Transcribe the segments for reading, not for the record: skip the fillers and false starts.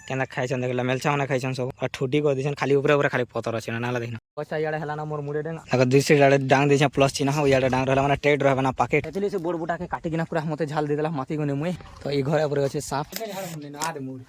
केना खाइछन देखला मेलछा माने खाइछन सब और ठुटी कर दिछन खाली ऊपर ऊपर खाली पतर अछि ना नाला देखना पैसा याडे हला ना मोर मुडे डेंग अगर दूसरे याडे डांग दिछन प्लस चिन्ह हो याडे डांग रहला माने टेड रहबा ना पाकेट एतली से बोड़ बुटा के काटी किना पूरा मते झाल दे देला माथी गने मुई तो ई घरे ऊपर अछि साफ ना दे मुड़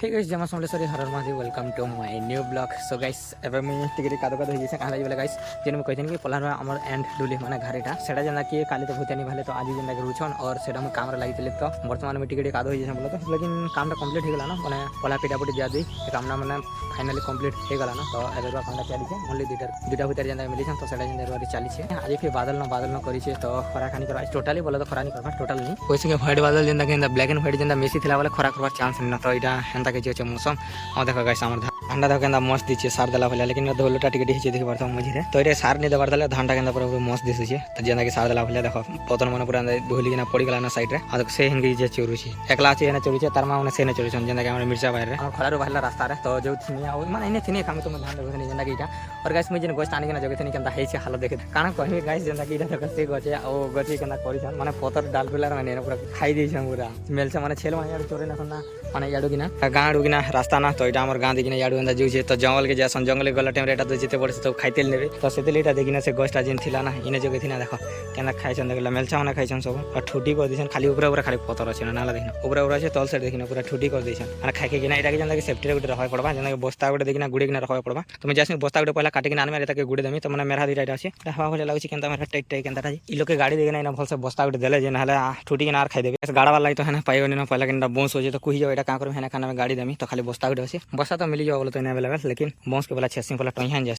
ठीक है जमा समलेश्वरी हर Mahadev welcome to my new blog so guys एबे मैं टिके कादो कादो हो जैसे कहां लागे गाइस जेन में कहथन कि पलार हमर एंड डुली माने घरेटा सेटा जेना कि काली तो भूतानी भाले तो आज जेना के रुछन और सेटा में काम रे लागितले तो वर्तमान में टिके कादो हो जैसे बोला तो लेकिन काम कंप्लीट हो गेला ना माने पला पिटा पिटी दिया दी कामना माने फाइनली कंप्लीट हो गेला ना तो एबे बा कामना चली छे ओनली दुटा भूतार जेना मिलिछन तो सेटा जेना रे चली छे आज फिर बादल ना करी छे तो खरा खानी करबा टोटली बोला तो खरा नहीं करबा टोटल नहीं कोई संगे व्हाइट बादल जेना के ब्लैक एंड व्हाइट जेना मेसी थिला वाला खरा करबा चांस नहीं ना तो इटा हेंता के जे मौसम और देखो गाइस हमर धानटा देखो केंदा मस्त दिछे सार देला भले लेकिन धोलटा टिके हिचे देखि परता मझिरे तो रे सार नहीं देबार देले धानटा केंदा पूरा मस्त दिसुछे तो जेना कि सार देला भले देखो पतन मन पूरा धोली केना पड़ी गेला ना साइड रे आ से हिंगी जे चोरुछी एकला छे एना चोरुछे तार मा से ने चोरुछन जेना कि हमर मिर्चा बाहर रे हम खलारो बाहरला रास्ता रे तो जो थिनिया माने इने थिने काम तो धान देखो जेना कि इटा और गाइस में जेन गोस्ट आनी केना जगह थिनी केंदा हेछे हालत देखे काना कहबे गाइस जेना कि इटा देखो से गचे ओ गचे केंदा करिछन माने पतर डाल पेला माने पूरा खाई देछन पूरा मेलसे माने छेल माने यार चोरे ना ना माने याडू किना गाँडू किना रास्ता ना तो इटा हमर गाँ देखिना याडू एंदा जुजे तो जंगल के जासन जंगल गला टाइम रेटा तो जेते पड़े तो खाइतेल नेबे तो सेतेल इटा देखिना से गोस्टा जेन थिला ना इने जगह थिना देखो केना खाइछन देखला मेलछा माने खाइछन सब और ठुटी कर दिछन खाली ऊपर ऊपर खाली पतर अछि ना नाला देखिना ऊपर ऊपर अछि तल साइड देखिना पूरा ठुटी कर दिछन माने खाइ के किना इटा के जेना कि सेफ्टी रे गुटे रहय पड़बा जेना कि बस्ता गुटे देखिना गुडी किना रहय पड़बा तो मैं जासि बस्ता गुटे पहला काटि किना आनमे रेता के गुडी देमी तो माने मेरा दिटा इटा अछि हवा भले लागछि केनता मेरा टाइट टाइट केनता इ लोग के गाड़ी देखिना इना भल से बस्ता गुटे देले जे नहले ठुटी किना आर खाइ देबे गाड़ा वाला तो हेना पाइयो ना पहला केनता बोंस हो जे तो कुही जाओ इटा का करम हेना खाना में गाड़ी देमी तो खाली बस्ता गुटे अछि बस्ता तो मिली जाओ बोले तो अवेलेबल लेकिन बोंस के वाला छेसिंग वाला टोहियान जे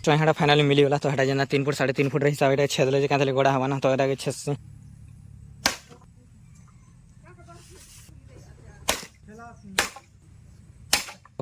टोहियाडा फाइनली मिली वाला तो हेटा जेना 3 फुट 3.5 फुट रे हिसाब एटा छेदले जे काथले गोड़ा हवा ना तो एटा के छेसी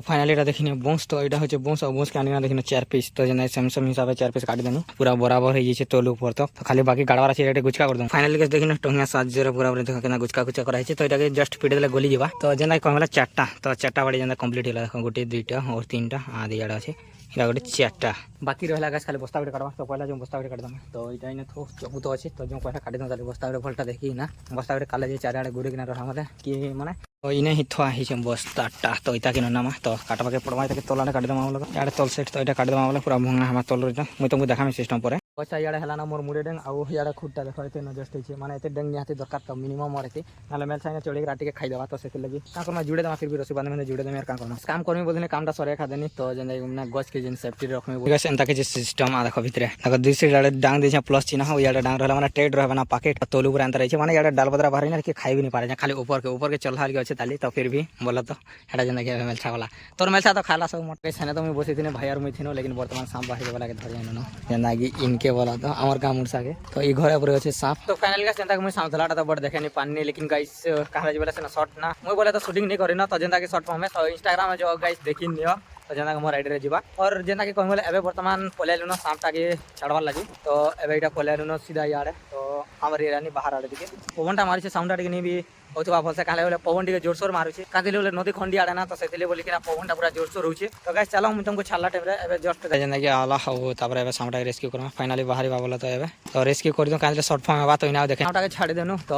फाइनली एटा देखिने बोंस तो एटा होचे बोंस और बोंस के आनिना देखिने 4 पीस तो जेना सम हिसाब 4 पीस काट देनी पूरा बराबर हो जेछे तोल ऊपर तो खाली बाकी गाड़वारा छे एटा गुचका कर दम फाइनली के देखिने टोहिया 7 0 पूरा देखो केना गुचका गुचका कराइ छे तो एटा के जस्ट पीट देले गोली जेबा तो जेना कहला 4टा तो 4टा बाड़ी जेना कंप्लीट होला देखो गोटे 2टा और 3टा आदि याडा छे इरा गोटे 4टा बाकी रहला गाइस खाली बस्ता गोटे काटबा तो पहला जो बस्ता गोटे काट दम तो इटा इने थो चबु तो अछि तो जो पहला काट दम बस्ता गोटे भलटा देखि ना बस्ता गोटे काले जे चार आडे गुरे किना रहा माने कि माने तो इने ही थोआ ही बस्ताटा तो इता किनो नामा तो काटबा के पड़वा के तोलाने काट दम हम लोग याडे तल सेट तो इटा काट दम हम पूरा भंगा हम तल रे मैं तुमको देखामी सिस्टम पर पैसा याडे हला ना मोर मुडे डेंग आउ याडे खुट्टा देखो एते न जस्ट छै माने एते डेंग निहाती दरकार तो मिनिमम मरते नाले मेल साइने चोड़ी के राटी के खाइ देबा तो सेते लगी का करमा जुड़े दमा फिर भी रसी बांधे में जुड़े दम यार का करना काम करमी बोलने कामटा सरे खा देनी तो जेना ना गछ के जेन सेफ्टी रखमे गाइस एंता के जे सिस्टम आ देखो भितरे अगर दूसरे याडे डांग देछा प्लस चिन्ह हो याडे डांग रहला माने टेड रहबा ना पाकेट तोलू पूरा अंतर छै माने याडे डाल बदरा बाहर ना के खाइ भी नहीं पारे खाली ऊपर के चलहाल के अछि ताली तो फिर भी बोला तो हेडा जेना के मेलछा वाला तोर मेलछा तो खाला सब मोट पैसा तो मैं बसी थिने भाई और मैं थिनो लेकिन वर्तमान शाम बाहर वाला के धर जानो जेना कि इनके बोला तो हमर काम उड़सा के तो ई घरे पर अछि साफ तो फाइनल गाइस जेंता के मैं साउथलाटा तो बड़ देखे नहीं पानी लेकिन गाइस कहां जे बोला से ना शॉट ना मैं बोले तो शूटिंग नहीं करे ना तो जेंता के शॉट में तो इंस्टाग्राम में जो गाइस देखिन नियो तो जेना के मोर आईडी रे जीवा और जेना के कहम बोले एबे वर्तमान पलेलुनो सामटा के छड़वा लागि तो एबे इटा पलेलुनो सीधा याडे तो हमर एरानी बाहर आडे दिके पवनटा मारी छे साउंड आडे नहीं भी होतबा भलसे काले बोले पवन टिके जोर सोर मारू छे कादिले बोले नदी खंडी आडे ना तो सेतिले बोली कि ना पवनटा पूरा जोर सोर होउछे तो गाइस चलो हम तुमको छाला टाइम रे एबे जस्ट जेना के आला हो तापर एबे सामटा रेस्क्यू करमा फाइनली बाहरी बाबला तो एबे तो रेस्क्यू कर दो कादिले शॉर्ट फॉर्म में बात होइना देखे सामटा के छाड़ी देनु तो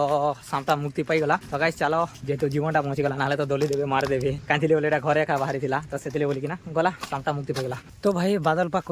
सामटा मुक्ति पाई गला तो गाइस चलो जेतो जीवनटा पहुंची गला नाले तो दोली देबे मार देबे कादिले बोले एटा घरे का बाहरी थिला तो सेतिले बोली कि ना गला सामटा मुक्ति पाई गला तो भाई बादल पाक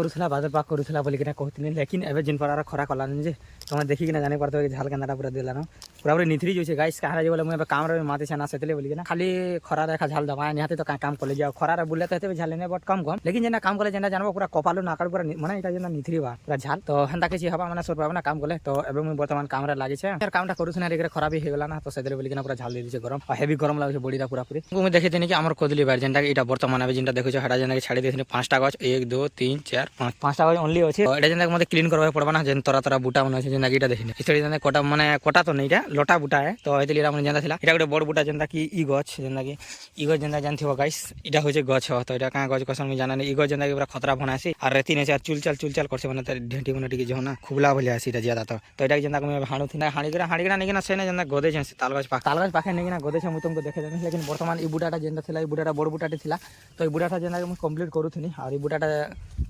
करूथला बोली कि ना कहथिनी लेकिन एबे जिन पर खरा कलान जे तुम देखि कि ना जाने पड़तो कि झाल केनाटा पूरा देला न पूरा निथरी जो छे गाइस कहां जे बोले मैं काम रे माते छना सेतले बोली ना खाली खरा रेखा झाल दबा निहाते तो काम कर ले जाओ खरा रे बुले तो झाल ने बट कम लेकिन जेना काम करे जेना जानबो पूरा कपालो नाकड़ पूरा माने इटा जेना निथरी बा पूरा झाल तो हंता के छी हवा माने सोर पाबा ना काम करले तो एबे मैं वर्तमान काम रे लागि छे यार कामटा करूथना रे खराब ही गेला ना तो सेतले बोली कि ना पूरा झाल दे दिछे गरम हेवी गरम लागे छे बॉडी रा पूरा पूरी मैं देखि देनी कि हमर कोदली बार जेनटा इटा वर्तमान आबे जेनटा देखो छ हटा जेना के छाड़ी देथिने 5टा गछ 1 2 3 4 5 5टा गछ ओनली अछि एटा जेना मते क्लीन करबा पड़बा ना जेन तरा तरा बूटा मन अछि जेना इटा देखिने इतरी जेना कोटा माने कोटा तो नैटा लोटा बूटा है तो एतली रा मन जेना যেটা ଥିଲା এটা গোটে বড় বুটা যেটা কি ই গছ যেটা কি ই গছ যেটা জানিথিব গাইস এটা হচ্ছে গছ তো এটা কাঁ গছ কসন মুই জানানি ই গছ যেটা কি পুরা খতরা বনাইছি আর রেতি নেছে আর চুলচাল করছে মানে তার ঢেঁটি মানে টিকে যখন না খুবলা বলে আসি এটা জিয়াদা তো এটা যেটা আমি হাঁড়ুথি না হাঁড়িগড়া নেকিনা সেনে যেটা গদেছে তালগাছ পাখে নেকিনা গদেছে মুই তোমাকে দেখে দেনি লেকিন বর্তমান এই বুটাটা যেটা ଥିଲା এই বুটাটা বড় বুটাটি ଥିଲା তো এই বুটাটা যেটা আমি কমপ্লিট করুথিনি আর এই বুটাটা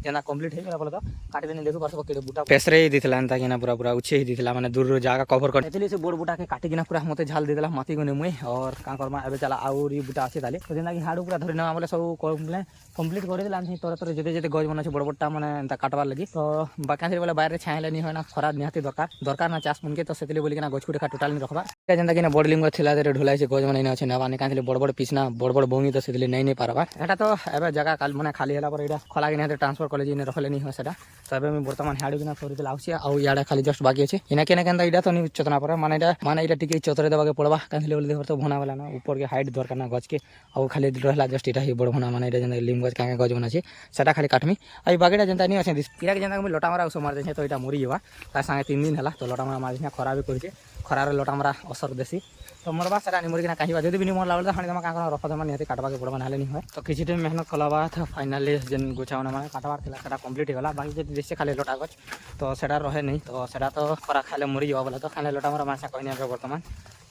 যেটা কমপ্লিট হয়ে গলা বলে তো কাটি দেনি দেখু পারছো কেটে বুটা পেসরে দিଥିଲା এন্তা কিনা পুরা উচ্ছে দিଥିଲା মানে দূর জায়গা কভার করে এতলি সে বড় বুটাকে কাটি কিনা পুরা মতে ঝাল দিদেলা মাটি গনে মুই और का करमा एबे चला आउर ई बुटा আছে তালে তো যেটা কি হাড়ু পুরা ধরে না বলে সব কমপ্লিট করে দিলাম তোরে যেতে গজ মনে আছে বড় বড়টা মানে এন্তা কাটবার লাগি তো বাকি বলে বাইরে ছাইলে নি হয় না খরা নিহাতি দরকার না চাষ মনকে তো সেতলি বলি কিনা গছ কুটে টোটাল নি রখবা যেটা কিনা বড় লিঙ্গ ଥିଲା রে ঢোলাইছে গজ মানে না আছে না বানি কাঁথিলে বড় পিছনা বড় বৌনি তো সেতলি নাই পারবা এটা তো এবে জায়গা কাল মানে খালি হলা পরে এটা খোলা কিনা ট্রান্সফার কলেজ নি রখলে নি হয় সেটা তো এবে আমি বর্তমান হাড়ু কিনা সরি দিলা আউছি আউ ইয়াড়া খালি জাস্ট বাকি আছে এনা কেনা কেনটা এটা তো নি চতনা পরে মানে এটা টিকে চতরে দেবাকে পড়বা কাঁথিলে বলে দেখো তো ভনা वाला ना ऊपर के हाइट दरकार ना गज के आउ खाली रहला जस्ट इटा ही बड़ भना माने इटा जेंदा लिम गज कांगे गज बना छै सेटा खाली काटमी आ ई बागेटा जेंता नी আছে इरा के जेंदा हम लटा मारा उसो मार दे तो इटा मरी जवा ता संगे 3 दिन हला तो लटा मार दे खरा भी कर छै खरार लटा मारा असर देसी तो मरबा सेटा नि मरी के ना काहिबा जदी बिनी मोर लागल त हानि दमा का रफ दमा निहति काटबा के पड़बा नाले नी होय तो किछि टाइम मेहनत कलाबा था फाइनली जेन गुछावना माने काटबार थिला सेटा कंप्लीट होला बाकी जदी देसे खाली लटा गज तो सेटा रहे नहीं तो सेटा तो खरा खाले मरी जवा बोला तो खाले लटा मारा मासा कहनी वर्तमान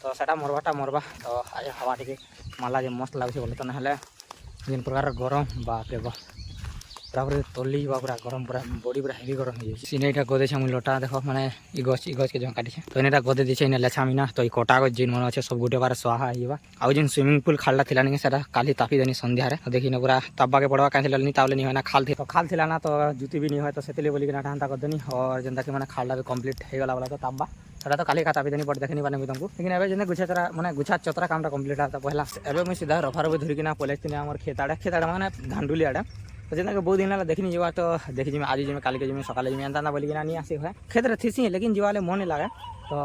तो सेटा मरबा तो आय हवा टिके माला जे मस्त लागছে बोले तो नहले जेन प्रकार गरम बाप रे बाप पूरा तली पूरा गरम पूरा बॉडी पूरा हेवी गरम हो जाए इटा गदे छे लटा देखो माने इ गछ के जो काटी छे तो इनेटा गदे दिछे इने लेछामिना तो इ कोटा गछ जिन मन আছে सब गुटे बार स्वाहा आइबा आ जिन स्विमिंग पूल खालला थिला नि सेटा काली तापी देनी संध्या रे देखिने पूरा ताबा के पड़वा काथिला नि तावले नि होना खाल थिला ना तो जुती भी नि होय तो सेतले बोली कि नाटा कर देनी और जेंता कि माने खालला भी कंप्लीट हे गला वाला तो ताबा सेटा तो काली का तापी देनी पड़ देखनी बाने तुमको लेकिन एबे जेने गुछा चतरा कामटा कंप्लीट आता पहला एबे मैं सीधा रफार धरि किना पलेस्तीन हमर खेताड़ा माने धांडुली आड़ा तो जेना बहुत दिन देखनी जीवा तो देखी जी आज जी काली के जी सकाले जी एंता बोली ना नहीं आसी है खेत थीसी लेकिन जीवाले मन नहीं लगे तो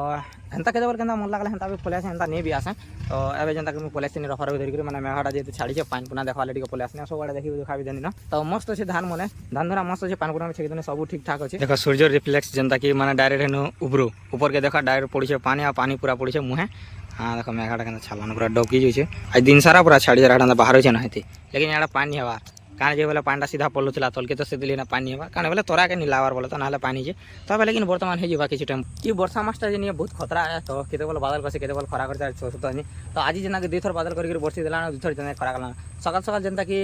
हेन्ता के बोल के मन लगला हेन्ता भी पलेस हेन्ता नहीं भी आसे तो एबे जेनता के पलेस नि रफार धरिक माने मेघाटा जेते छाड़ी छे पानी पुना देखवाले टिके पलेस ने सब आड़े देखि देखा भी देनी ना तो मस्त छे धान मने धान धरा मस्त छे पानी पुना में छेकदने सब ठीक ठाक अछि देखो सूर्य रिफ्लेक्स जेनता कि माने डायरेक्ट हेनु उपरो ऊपर के देखा डायरेक्ट पड़ी छे पानी आ पानी पूरा पड़ी छे मुहे हाँ देखो मेघाटा के छालन पूरा डोकी जो छे आज दिन सारा पूरा छाड़ी जरा बाहर छे ना हेती लेकिन याडा पानी हवा कान जे बोले पांडा सीधा पड़ुला तलके तो से ना पानी हवा कान बोले तोरा के नीलावार बोले तो ना पानी जे तब लेकिन बर्तमान है जीवा किसी टाइम कि वर्षा मासटा जे बहुत खतरा है तो केते बोले बादल कसे केते बोले खरा करता है तो आज जेना के 2 थर बादल करके बरसी देला 2 थर जेना खरा कला सकाल जेनता कि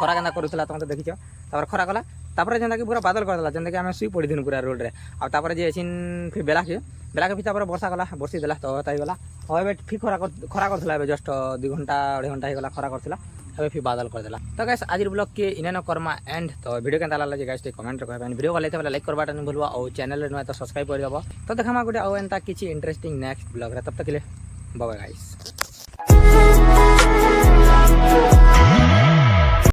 खरा केना करूला तुम तो देखिछ तापर खरा कला तापर जेनता कि पूरा बादल कर देला जेनता कि हम सुई पड़ी दिन पूरा रोड रे आ तापर जे एसिन फिर बेला के भी तापर वर्षा कला बरसी देला तो ताई गला होबे फिर खरा करथला जस्ट 2 घंटा 2.5 घंटा हे गला खरा करथला अबे फिर बादल कर देला तो गाइस आज ब्लॉग के इने करमा एंड तो वीडियो केनता लागला जे गाइस ते कमेंट रे कहबा वीडियो वाले ते लाइक करबाटा नहीं भूलवा और चैनल रे तो सब्सक्राइब कर देबो तो देखमा गुटे और एंता किछि इंटरेस्टिंग नेक्स्ट ब्लॉग रे तब तक के लिए बाय बाय गाइस